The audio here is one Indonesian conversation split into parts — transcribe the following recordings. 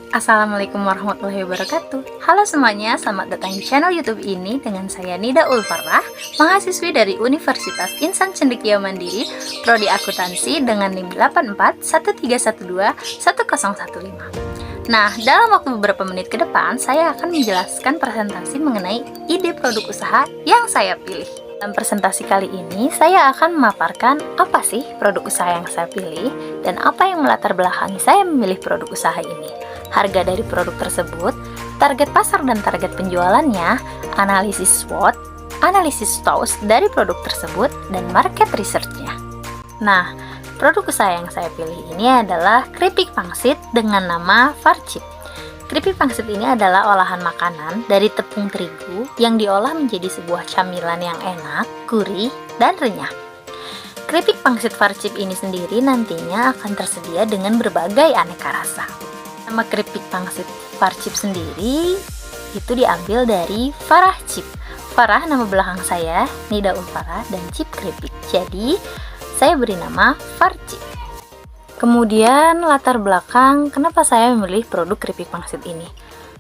Assalamualaikum warahmatullahi wabarakatuh. Halo semuanya, selamat datang di channel YouTube ini dengan saya Nida Ulfarah, mahasiswi dari Universitas Insan Cendekia Mandiri, Prodi Akuntansi dengan NIM 8413121015. Nah, dalam waktu beberapa menit ke depan, saya akan menjelaskan presentasi mengenai ide produk usaha yang saya pilih. Dalam presentasi kali ini, saya akan memaparkan apa sih produk usaha yang saya pilih dan apa yang melatar belakangi saya memilih produk usaha ini, harga dari produk tersebut, target pasar dan target penjualannya, analisis SWOT, analisis STOWS dari produk tersebut, dan market research-nya. Nah, produk usaha yang saya pilih ini adalah keripik pangsit dengan nama Farchip. Keripik pangsit ini adalah olahan makanan dari tepung terigu yang diolah menjadi sebuah camilan yang enak, gurih, dan renyah. Keripik pangsit Farchip ini sendiri nantinya akan tersedia dengan berbagai aneka rasa. Nama keripik pangsit Farchip sendiri itu diambil dari Farah Chip. Farah nama belakang saya, Nida Ulfarah, dan Chip keripik. Jadi, saya beri nama Farchip. Kemudian latar belakang kenapa saya memilih produk keripik pangsit ini.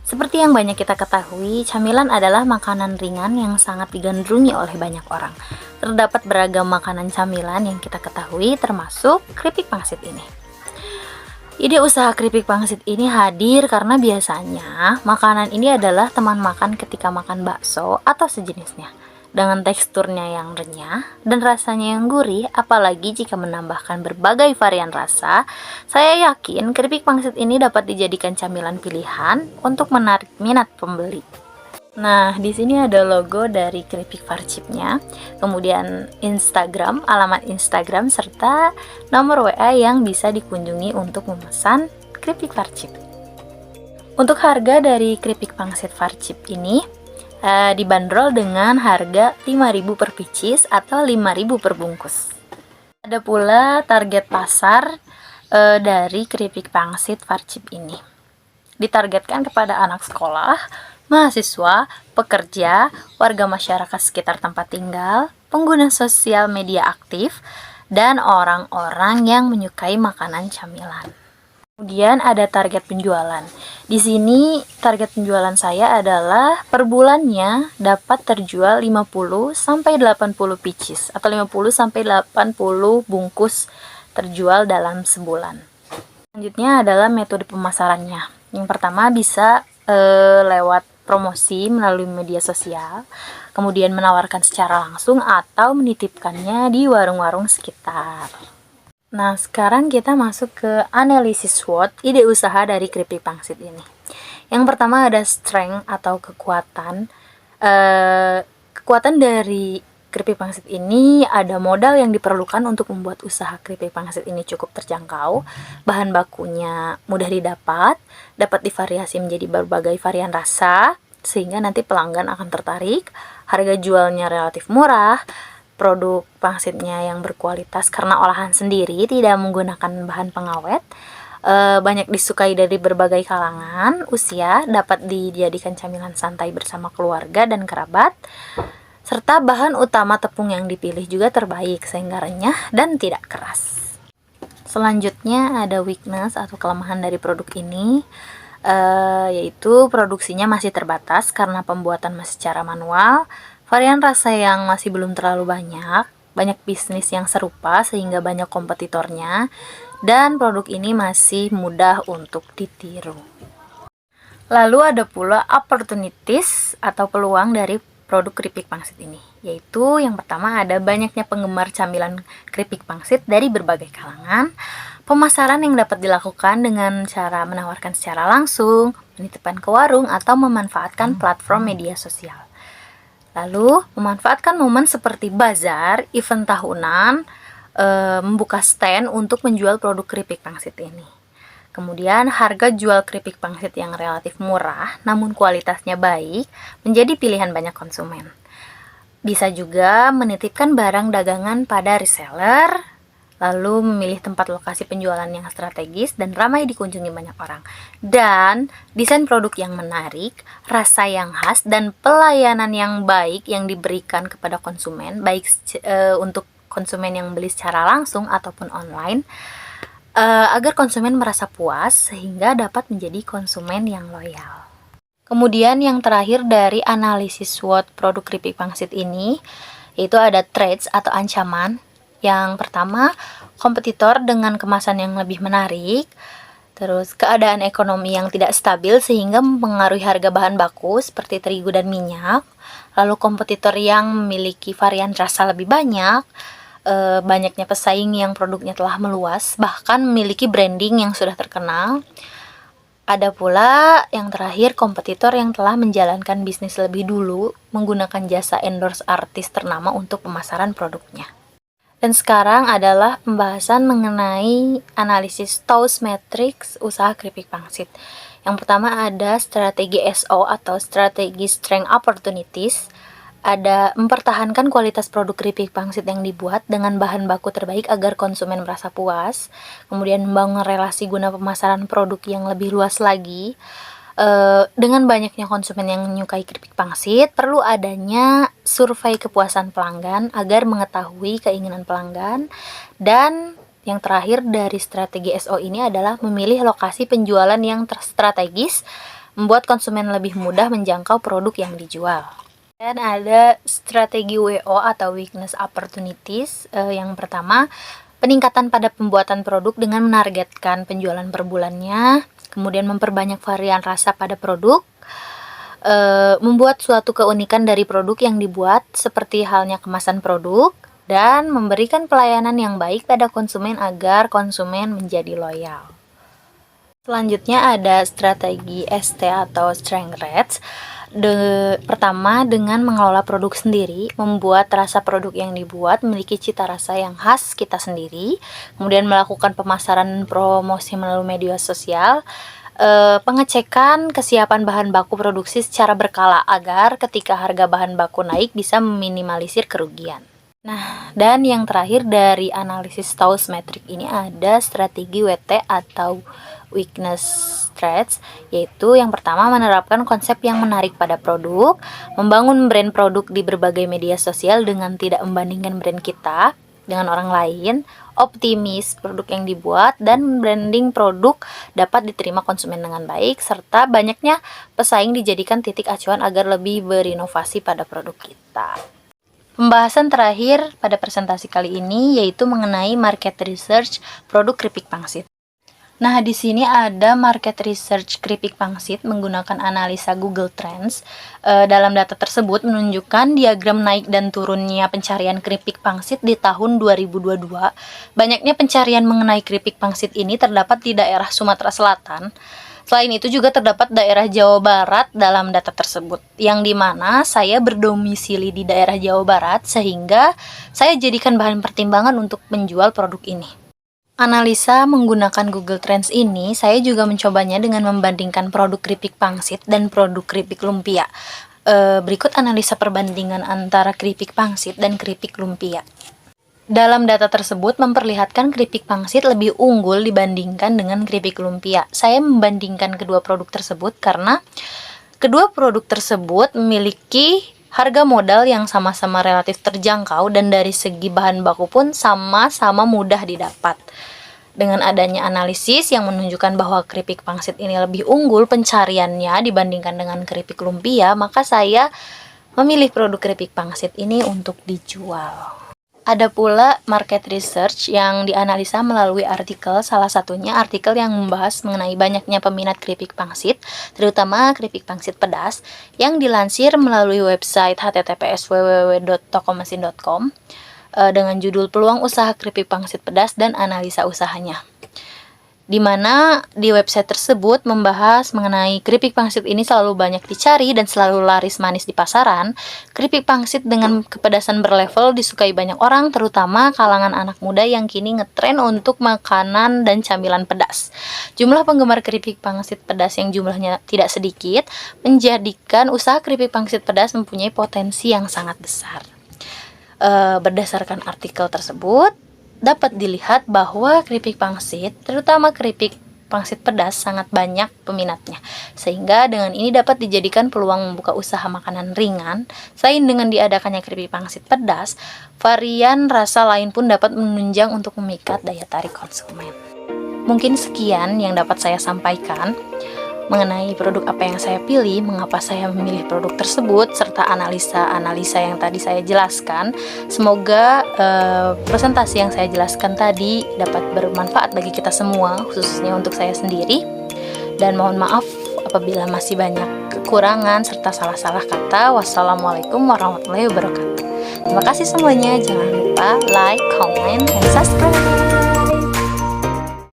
Seperti yang banyak kita ketahui, camilan adalah makanan ringan yang sangat digandrungi oleh banyak orang. Terdapat beragam makanan camilan yang kita ketahui termasuk keripik pangsit ini. Ide usaha keripik pangsit ini hadir karena biasanya makanan ini adalah teman makan ketika makan bakso atau sejenisnya. Dengan teksturnya yang renyah dan rasanya yang gurih, apalagi jika menambahkan berbagai varian rasa, saya yakin keripik pangsit ini dapat dijadikan camilan pilihan untuk menarik minat pembeli. Nah, di sini ada logo dari keripik Farchipnya, kemudian Instagram, alamat Instagram, serta nomor WA yang bisa dikunjungi untuk memesan keripik Farchip. Untuk harga dari keripik pangsit Farchip ini dibanderol dengan harga 5.000 per pieces atau 5.000 per bungkus. Ada pula target pasar dari keripik pangsit Farchip ini. Ditargetkan kepada anak sekolah, mahasiswa, pekerja, warga masyarakat sekitar tempat tinggal, pengguna sosial media aktif, dan orang-orang yang menyukai makanan camilan. Kemudian ada target penjualan. Di sini target penjualan saya adalah per bulannya dapat terjual 50 sampai 80 pieces atau 50 sampai 80 bungkus terjual dalam sebulan. Selanjutnya adalah metode pemasarannya. Yang pertama bisa lewat promosi melalui media sosial, kemudian menawarkan secara langsung atau menitipkannya di warung-warung sekitar. Nah, sekarang kita masuk ke analisis SWOT, ide usaha dari keripik pangsit ini. Yang pertama ada strength atau kekuatan. Kekuatan dari keripik pangsit ini ada modal yang diperlukan untuk membuat usaha keripik pangsit ini cukup terjangkau. Bahan bakunya mudah didapat, dapat divariasi menjadi berbagai varian rasa, sehingga nanti pelanggan akan tertarik. Harga jualnya relatif murah. Produk pangsitnya yang berkualitas karena olahan sendiri, tidak menggunakan bahan pengawet, banyak disukai dari berbagai kalangan usia, dapat dijadikan camilan santai bersama keluarga dan kerabat, serta bahan utama tepung yang dipilih juga terbaik sehingga renyah dan tidak keras. Selanjutnya ada weakness atau kelemahan dari produk ini, yaitu produksinya masih terbatas karena pembuatan masih secara manual, varian rasa yang masih belum terlalu banyak bisnis yang serupa sehingga banyak kompetitornya, dan produk ini masih mudah untuk ditiru. Lalu ada pula opportunities atau peluang dari produk keripik pangsit ini, yaitu yang pertama ada banyaknya penggemar camilan keripik pangsit dari berbagai kalangan, pemasaran yang dapat dilakukan dengan cara menawarkan secara langsung, penitipan ke warung, atau memanfaatkan platform media sosial. Lalu, memanfaatkan momen seperti bazar, event tahunan, membuka stand untuk menjual produk keripik pangsit ini. Kemudian, harga jual keripik pangsit yang relatif murah, namun kualitasnya baik, menjadi pilihan banyak konsumen. Bisa juga menitipkan barang dagangan pada reseller, lalu memilih tempat lokasi penjualan yang strategis dan ramai dikunjungi banyak orang. Dan desain produk yang menarik, rasa yang khas, dan pelayanan yang baik yang diberikan kepada konsumen, baik untuk konsumen yang beli secara langsung ataupun online, agar konsumen merasa puas sehingga dapat menjadi konsumen yang loyal. Kemudian yang terakhir dari analisis SWOT produk keripik pangsit ini, yaitu ada threats atau ancaman. Yang pertama, kompetitor dengan kemasan yang lebih menarik, terus keadaan ekonomi yang tidak stabil sehingga mempengaruhi harga bahan baku seperti terigu dan minyak, lalu kompetitor yang memiliki varian rasa lebih banyak, banyaknya pesaing yang produknya telah meluas, bahkan memiliki branding yang sudah terkenal. Ada pula yang terakhir, kompetitor yang telah menjalankan bisnis lebih dulu menggunakan jasa endorse artis ternama untuk pemasaran produknya. Dan sekarang adalah pembahasan mengenai analisis TOWS Matrix usaha keripik pangsit. Yang pertama ada strategi SO atau strategi Strength Opportunities. Ada mempertahankan kualitas produk keripik pangsit yang dibuat dengan bahan baku terbaik agar konsumen merasa puas. Kemudian membangun relasi guna pemasaran produk yang lebih luas lagi. Dengan banyaknya konsumen yang menyukai keripik pangsit, perlu adanya survei kepuasan pelanggan agar mengetahui keinginan pelanggan. Dan yang terakhir dari strategi SO ini adalah memilih lokasi penjualan yang strategis, membuat konsumen lebih mudah menjangkau produk yang dijual. Dan ada strategi WO atau Weakness Opportunities. Yang pertama, peningkatan pada pembuatan produk dengan menargetkan penjualan per bulannya, kemudian memperbanyak varian rasa pada produk, membuat suatu keunikan dari produk yang dibuat seperti halnya kemasan produk, dan memberikan pelayanan yang baik pada konsumen agar konsumen menjadi loyal. Selanjutnya ada strategi ST atau Strength Rates. Pertama, dengan mengelola produk sendiri, membuat rasa produk yang dibuat memiliki cita rasa yang khas kita sendiri, kemudian melakukan pemasaran dan promosi melalui media sosial, pengecekan kesiapan bahan baku produksi secara berkala agar ketika harga bahan baku naik bisa meminimalisir kerugian. Nah, dan yang terakhir dari analisis TOWS Matrix ini ada strategi WT atau Weakness Threats, yaitu yang pertama menerapkan konsep yang menarik pada produk, membangun brand produk di berbagai media sosial dengan tidak membandingkan brand kita dengan orang lain, optimis produk yang dibuat, dan branding produk dapat diterima konsumen dengan baik, serta banyaknya pesaing dijadikan titik acuan agar lebih berinovasi pada produk kita. Pembahasan terakhir pada presentasi kali ini yaitu mengenai market research produk keripik pangsit. Nah, di sini ada market research keripik pangsit menggunakan analisa Google Trends. Dalam data tersebut menunjukkan diagram naik dan turunnya pencarian keripik pangsit di tahun 2022. Banyaknya pencarian mengenai keripik pangsit ini terdapat di daerah Sumatera Selatan. Selain itu juga terdapat daerah Jawa Barat dalam data tersebut, yang dimana saya berdomisili di daerah Jawa Barat sehingga saya jadikan bahan pertimbangan untuk menjual produk ini. Analisa menggunakan Google Trends ini, saya juga mencobanya dengan membandingkan produk keripik pangsit dan produk keripik lumpia. Berikut analisa perbandingan antara keripik pangsit dan keripik lumpia. Dalam data tersebut memperlihatkan keripik pangsit lebih unggul dibandingkan dengan keripik lumpia. Saya membandingkan kedua produk tersebut karena kedua produk tersebut memiliki harga modal yang sama-sama relatif terjangkau dan dari segi bahan baku pun sama-sama mudah didapat. Dengan adanya analisis yang menunjukkan bahwa keripik pangsit ini lebih unggul pencariannya dibandingkan dengan keripik lumpia, maka saya memilih produk keripik pangsit ini untuk dijual. Ada pula market research yang dianalisa melalui artikel, salah satunya artikel yang membahas mengenai banyaknya peminat keripik pangsit, terutama keripik pangsit pedas, yang dilansir melalui website https://www.tokomesin.com dengan judul Peluang Usaha Keripik Pangsit Pedas dan Analisa Usahanya. Di mana di website tersebut membahas mengenai keripik pangsit ini selalu banyak dicari dan selalu laris manis di pasaran. Keripik pangsit dengan kepedasan berlevel disukai banyak orang, terutama kalangan anak muda yang kini ngetren untuk makanan dan camilan pedas. Jumlah penggemar keripik pangsit pedas yang jumlahnya tidak sedikit menjadikan usaha keripik pangsit pedas mempunyai potensi yang sangat besar. Berdasarkan artikel tersebut, dapat dilihat bahwa keripik pangsit, terutama keripik pangsit pedas, sangat banyak peminatnya. Sehingga dengan ini dapat dijadikan peluang membuka usaha makanan ringan. Selain dengan diadakannya keripik pangsit pedas, varian rasa lain pun dapat menunjang untuk memikat daya tarik konsumen. Mungkin sekian yang dapat saya sampaikan mengenai produk apa yang saya pilih, mengapa saya memilih produk tersebut, serta analisa-analisa yang tadi saya jelaskan. Semoga presentasi yang saya jelaskan tadi dapat bermanfaat bagi kita semua, khususnya untuk saya sendiri. Dan mohon maaf apabila masih banyak kekurangan serta salah-salah kata. Wassalamualaikum warahmatullahi wabarakatuh. Terima kasih semuanya. Jangan lupa like, comment, dan subscribe.